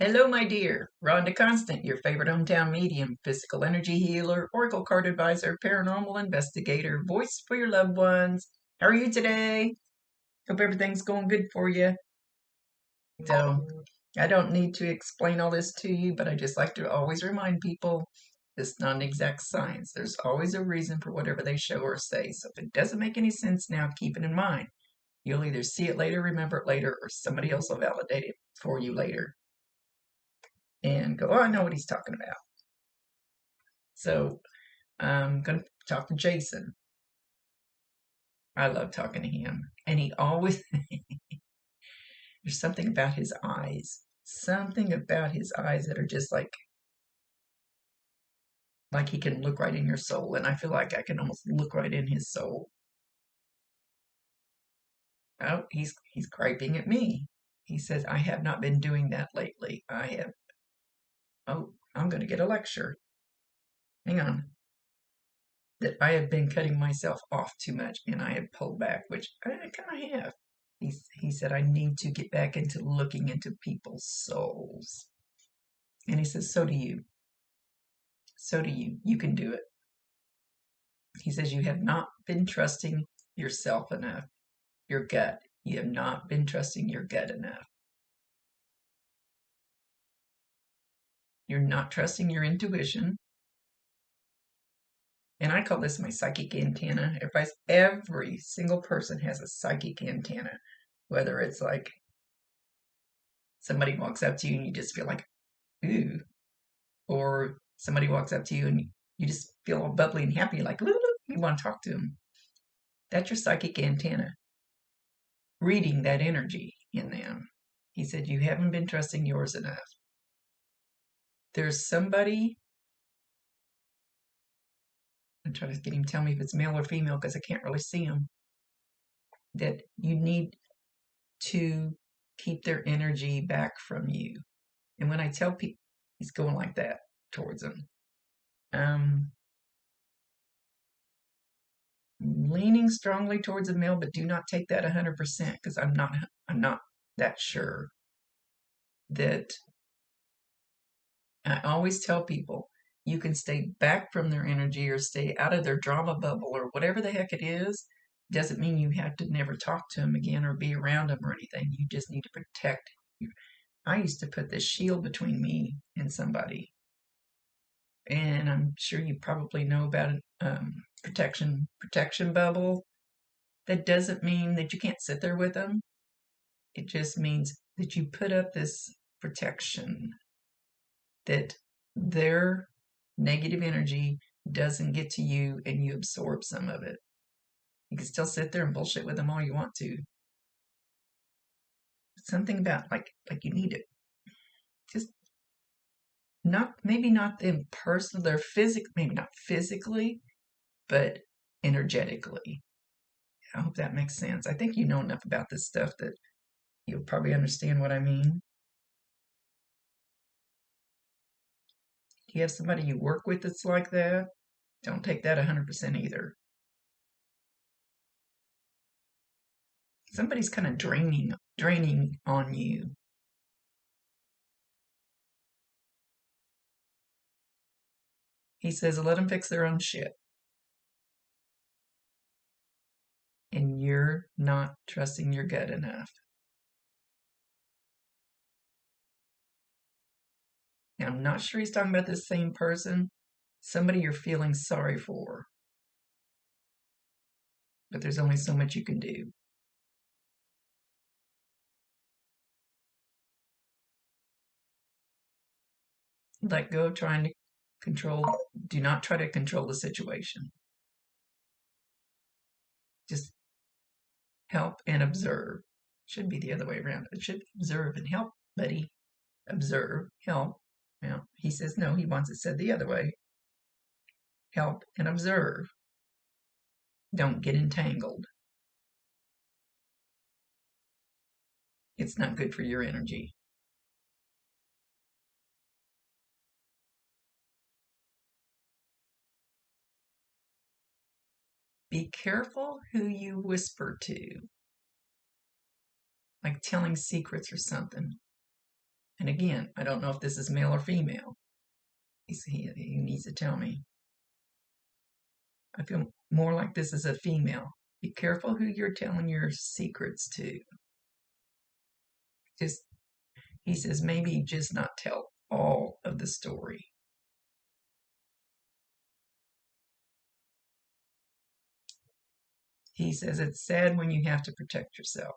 Hello, my dear. Rhonda Constant, your favorite hometown medium, physical energy healer, oracle card advisor, paranormal investigator, voice for your loved ones. How are you today? Hope everything's going good for you. So, I don't need to explain all this to you, but I just like to always remind people it's not an exact science. There's always a reason for whatever they show or say. So, if it doesn't make any sense now, keep it in mind. You'll either see it later, remember it later, or somebody else will validate it for you later and go, oh, I know what he's talking about. So I'm going to talk to Jason. I love talking to him. And he always, there's something about his eyes, that are just like he can look right in your soul. And I feel like I can almost look right in his soul. Oh, he's griping at me. He says, I have not been doing that lately. I'm going to get a lecture. Hang on. That I have been cutting myself off too much and I have pulled back, which I kind of have. He said, I need to get back into looking into people's souls. And he says, so do you. So do you. You can do it. He says, you have not been trusting yourself enough, your gut. You have not been trusting your gut enough. You're not trusting your intuition. And I call this my psychic antenna. Every single person has a psychic antenna, whether it's like somebody walks up to you and you just feel like, ooh, or somebody walks up to you and you just feel all bubbly and happy, like, ooh, you want to talk to them. That's your psychic antenna, reading that energy in them. He said, you haven't been trusting yours enough. There's somebody, I'm trying to get him to tell me if it's male or female because I can't really see him, that you need to keep their energy back from you. And when I tell people, he's going like that towards them. Leaning strongly towards a male, but do not take that 100% because I'm not that sure. That I always tell people you can stay back from their energy or stay out of their drama bubble or whatever the heck it is. Doesn't mean you have to never talk to them again or be around them or anything. You just need to protect. I used to put this shield between me and somebody, and I'm sure you probably know about protection bubble. That doesn't mean that you can't sit there with them. It just means that you put up this protection, that their negative energy doesn't get to you and you absorb some of it. You can still sit there and bullshit with them all you want to. Something about like you need it. Just maybe not them personally, they're maybe not physically, but energetically. I hope that makes sense. I think you know enough about this stuff that you'll probably understand what I mean. Do you have somebody you work with that's like that? Don't take that 100% either. Somebody's kind of draining on you. He says, let them fix their own shit. And you're not trusting your gut enough. Now, I'm not sure he's talking about the same person. Somebody you're feeling sorry for. But there's only so much you can do. Let go of trying to control. Do not try to control the situation. Just help and observe. Should be the other way around. It should observe and help, buddy. Observe, help. Well, he says no, he wants it said the other way. Help and observe. Don't get entangled. It's not good for your energy. Be careful who you whisper to, like telling secrets or something. And again, I don't know if this is male or female. He needs to tell me. I feel more like this is a female. Be careful who you're telling your secrets to. Just, he says, maybe just not tell all of the story. He says it's sad when you have to protect yourself.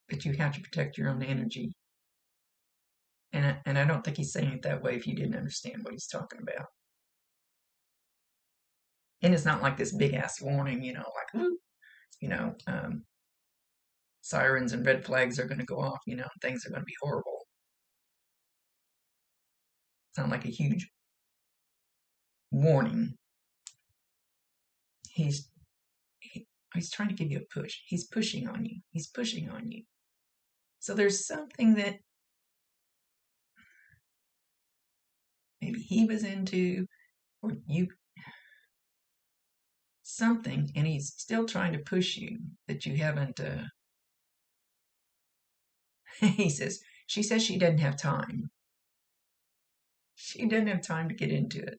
But you have to protect your own energy. And I don't think he's saying it that way if you didn't understand what he's talking about. And it's not like this big ass warning, like, woo, sirens and red flags are going to go off, things are going to be horrible. It's not like a huge warning. He's trying to give you a push. He's pushing on you. He's pushing on you. So there's something that maybe he was into, or you, something, and he's still trying to push you that you haven't. He says, she says she doesn't have time. She doesn't have time to get into it.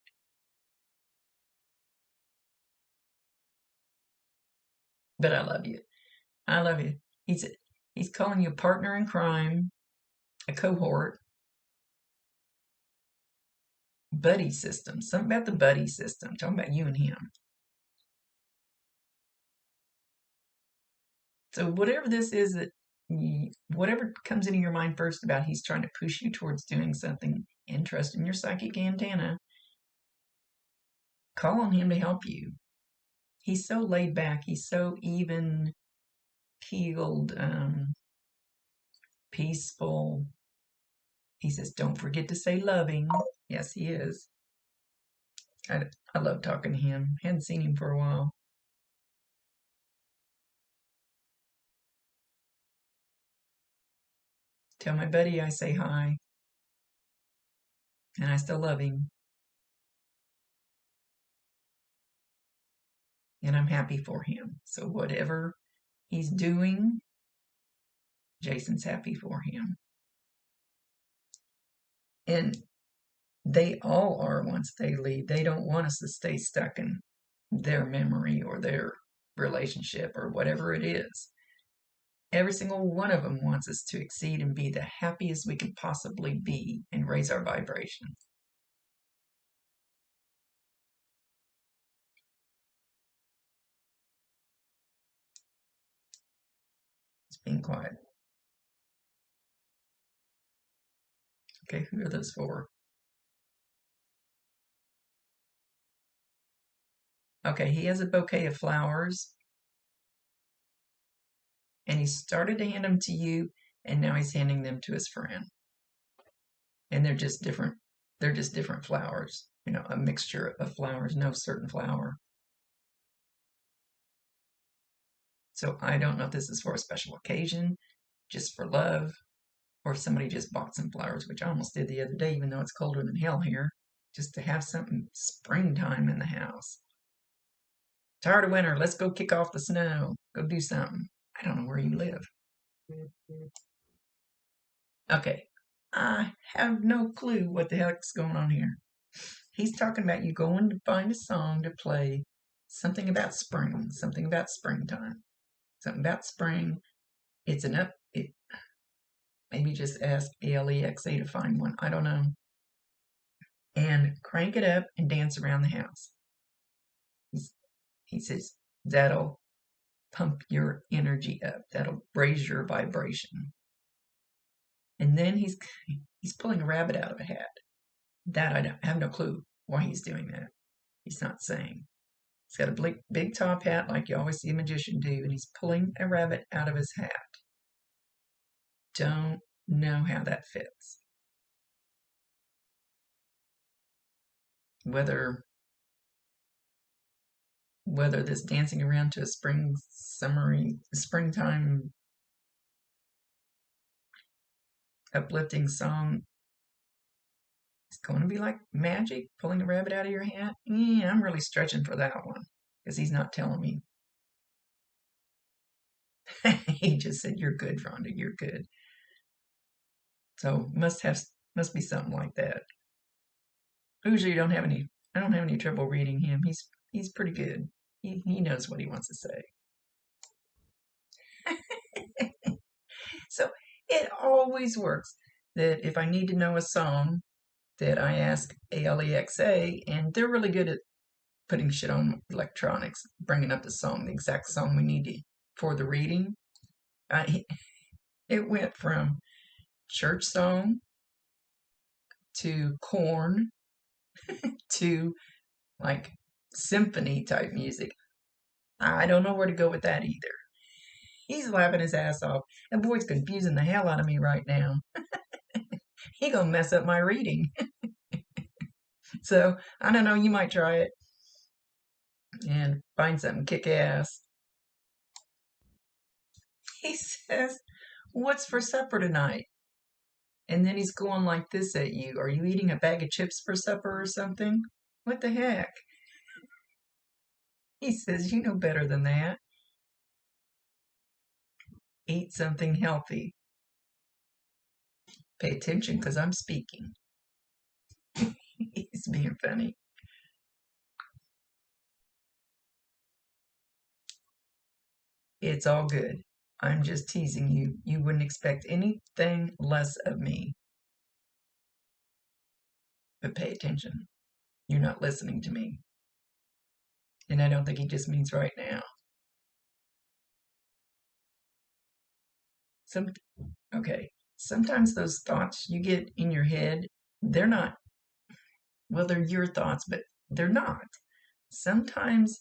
But I love you. I love you. He's calling you a partner in crime, a cohort, buddy system. Something about the buddy system. Talking about you and him. So whatever this is that whatever comes into your mind first about he's trying to push you towards doing something, and trust in your psychic antenna. Call on him to help you. He's so laid back. He's so even keeled, peaceful. He says, don't forget to say loving. Yes, he is. I love talking to him. Hadn't seen him for a while. Tell my buddy I say hi. And I still love him. And I'm happy for him. So whatever he's doing, Jason's happy for him. And they all are once they leave. They don't want us to stay stuck in their memory or their relationship or whatever it is. Every single one of them wants us to exceed and be the happiest we can possibly be and raise our vibration. It's being quiet. Okay, who are those for? Okay, he has a bouquet of flowers. And he started to hand them to you, and now he's handing them to his friend. And they're just different flowers, a mixture of flowers, no certain flower. So I don't know if this is for a special occasion, just for love, or if somebody just bought some flowers, which I almost did the other day, even though it's colder than hell here, just to have something springtime in the house. Tired of winter, let's go kick off the snow. Go do something. I don't know where you live. Okay, I have no clue what the heck's going on here. He's talking about you going to find a song to play, something about spring, something about springtime, something about spring. It's maybe just ask Alexa to find one. I don't know. And crank it up and dance around the house. He says that'll pump your energy up. That'll raise your vibration. And then he's pulling a rabbit out of a hat. That I have no clue why he's doing that. He's not saying. He's got a big top hat like you always see a magician do, and he's pulling a rabbit out of his hat. Don't know how that fits. Whether this dancing around to a springtime uplifting song is going to be like magic, pulling a rabbit out of your hat. Yeah, I'm really stretching for that one because he's not telling me. He just said, "You're good, Rhonda. You're good." So must be something like that. Usually, I don't have any trouble reading him. He's pretty good. He knows what he wants to say. So it always works that if I need to know a song, that I ask Alexa, and they're really good at putting shit on electronics, bringing up the song, the exact song we need for the reading. It went from church song to corn to like symphony type music. I don't know where to go with that either. He's laughing his ass off. That boy's confusing the hell out of me right now. He gonna mess up my reading. So I don't know. You might try it and find something kick ass. He says, "What's for supper tonight?" And then he's going like this at you. Are you eating a bag of chips for supper or something? What the heck? He says, "You know better than that. Eat something healthy. Pay attention because I'm speaking." He's being funny. It's all good. I'm just teasing you. You wouldn't expect anything less of me. But pay attention. You're not listening to me. And I don't think he just means right now. Some okay. Sometimes those thoughts you get in your head, they're not, well, they're your thoughts, but they're not. Sometimes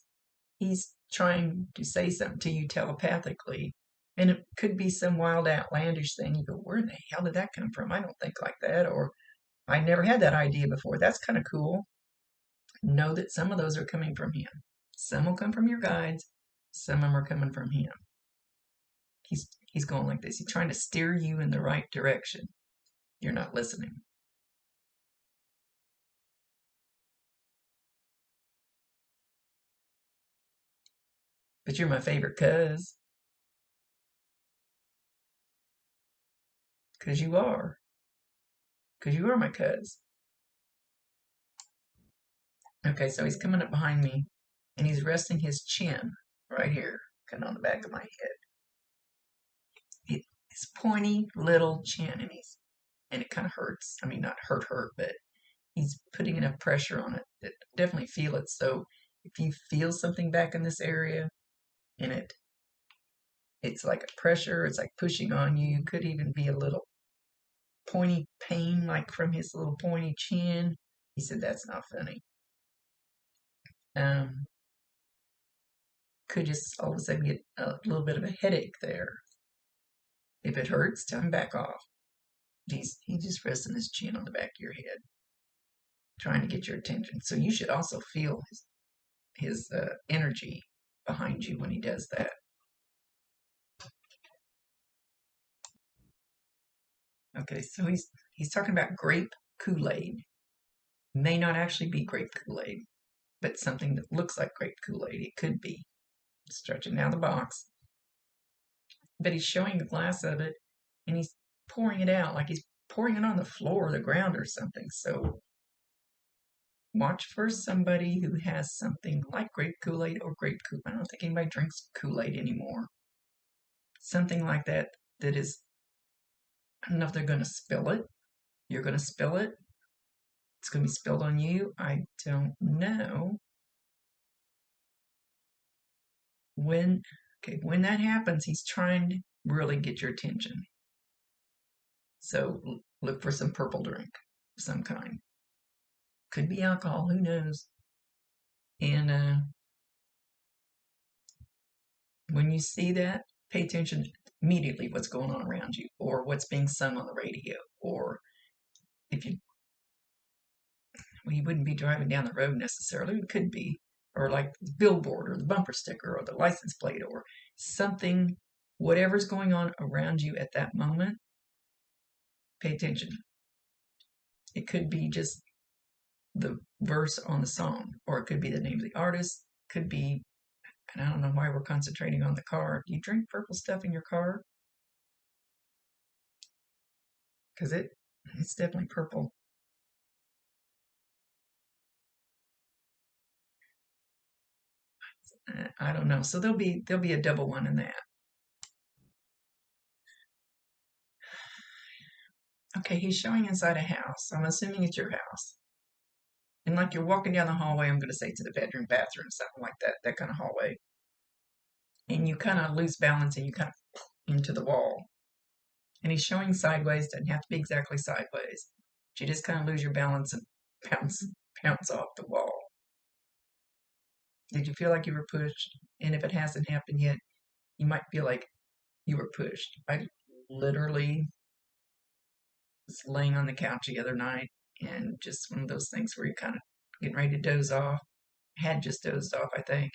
he's trying to say something to you telepathically, and it could be some wild outlandish thing. You go, where in the hell did that come from? I don't think like that, or I never had that idea before. That's kind of cool. Know that some of those are coming from him. Some will come from your guides, some of them are coming from him. He's going like this. He's trying to steer you in the right direction. You're not listening. But you're my favorite cuz. Because you are. Because you are my cuz. Okay, so he's coming up behind me and he's resting his chin right here, kind of on the back of my head. His pointy little chin, and it kind of hurts. I mean, not hurt, but he's putting enough pressure on it that definitely feel it. So if you feel something back in this area and it's like a pressure, it's like pushing on you. You could even be a little pointy pain, like from his little pointy chin. He said that's not funny. Um, could just all of a sudden get a little bit of a headache there. If it hurts, tell him back off. He's just resting his chin on the back of your head, trying to get your attention. So you should also feel his energy behind you when he does that. Okay, so he's talking about grape Kool-Aid. May not actually be grape Kool-Aid, but something that looks like grape Kool-Aid. It could be. Stretching down the box. But he's showing the glass of it, and he's pouring it out like he's pouring it on the floor or the ground or something. So watch for somebody who has something like grape Kool-Aid or grape Kool-Aid. I don't think anybody drinks Kool-Aid anymore. Something like that that is, I don't know if they're going to spill it. You're going to spill it. It's going to be spilled on you. I don't know. When that happens, he's trying to really get your attention. So look for some purple drink of some kind. Could be alcohol, who knows? And when you see that, pay attention immediately what's going on around you, or what's being sung on the radio, or if you, well, you wouldn't be driving down the road necessarily, it could be, or like the billboard, or the bumper sticker, or the license plate, or something, whatever's going on around you at that moment, pay attention. It could be just the verse on the song, or it could be the name of the artist, could be And I don't know why we're concentrating on the car. Do you drink purple stuff in your car? Because it's definitely purple. I don't know. So there'll be a double one in that. Okay, he's showing inside a house. I'm assuming it's your house. And like you're walking down the hallway, I'm going to say to the bedroom, bathroom, something like that, that kind of hallway. And you kind of lose balance and you kind of into the wall. And he's showing sideways, doesn't have to be exactly sideways. But you just kind of lose your balance and bounce off the wall. Did you feel like you were pushed? And if it hasn't happened yet, you might feel like you were pushed. I literally was laying on the couch the other night and just one of those things where you're kind of getting ready to doze off. Had just dozed off, I think,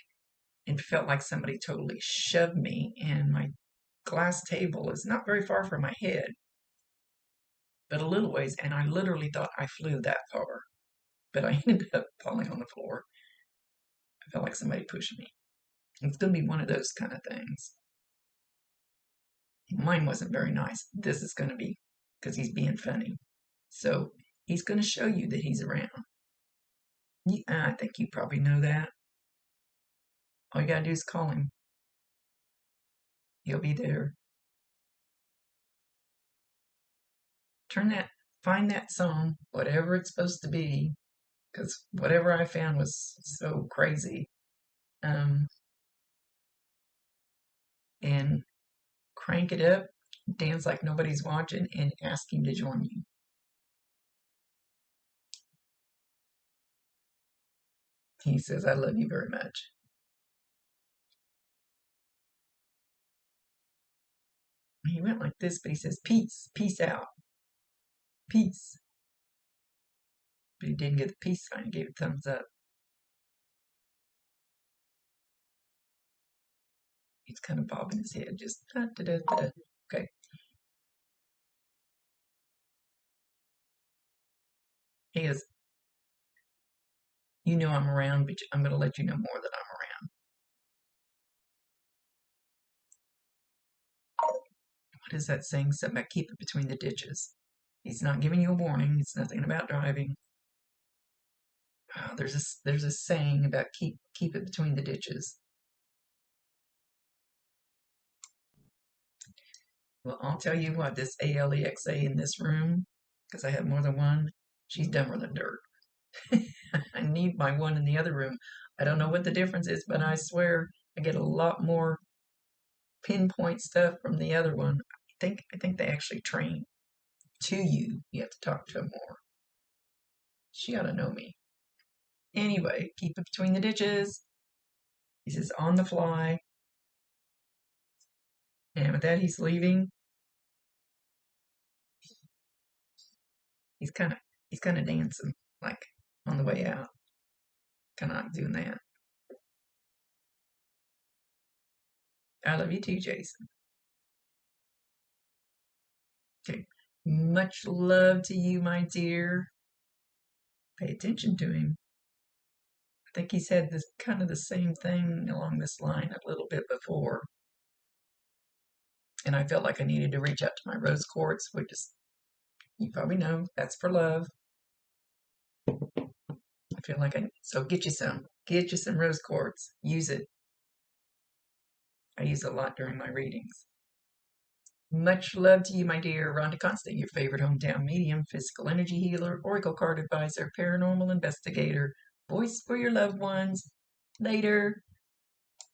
and felt like somebody totally shoved me. And my glass table is not very far from my head, but a little ways. And I literally thought I flew that far, but I ended up falling on the floor. I felt like somebody pushed me. It's going to be one of those kind of things. Mine wasn't very nice. This is going to be because he's being funny. So he's going to show you that he's around. I think you probably know that. All you got to do is call him. He'll be there. Find that song, whatever it's supposed to be, because whatever I found was so crazy. And crank it up, dance like nobody's watching, and ask him to join you. He says, I love you very much. He went like this, but he says, peace, peace out, peace. But he didn't get the peace sign, he gave a thumbs up. He's kind of bobbing his head, just da, da, da, da, da. Okay. He goes, you know I'm around, but I'm going to let you know more that I'm around. What is that saying? Something about keep it between the ditches. He's not giving you a warning. It's nothing about driving. There's a saying about keep it between the ditches. Well, I'll tell you what, this ALEXA in this room, because I have more than one, she's dumber than dirt. I need my one in the other room. I don't know what the difference is, but I swear I get a lot more pinpoint stuff from the other one. I think they actually train to you. You have to talk to them more. She ought to know me. Anyway, keep it between the ditches. He says on the fly. And with that, he's leaving. He's kind of dancing, like on the way out. Kind of doing that. I love you too, Jason. Okay. Much love to you, my dear. Pay attention to him. I think he's had this kind of the same thing along this line a little bit before. And I felt like I needed to reach out to my rose quartz, which is, you probably know, that's for love. I feel like so get you some rose quartz, use it. I use it a lot during my readings. Much love to you, my dear. Rhonda Constant, your favorite hometown medium, physical energy healer, oracle card advisor, paranormal investigator, voice for your loved ones. Later.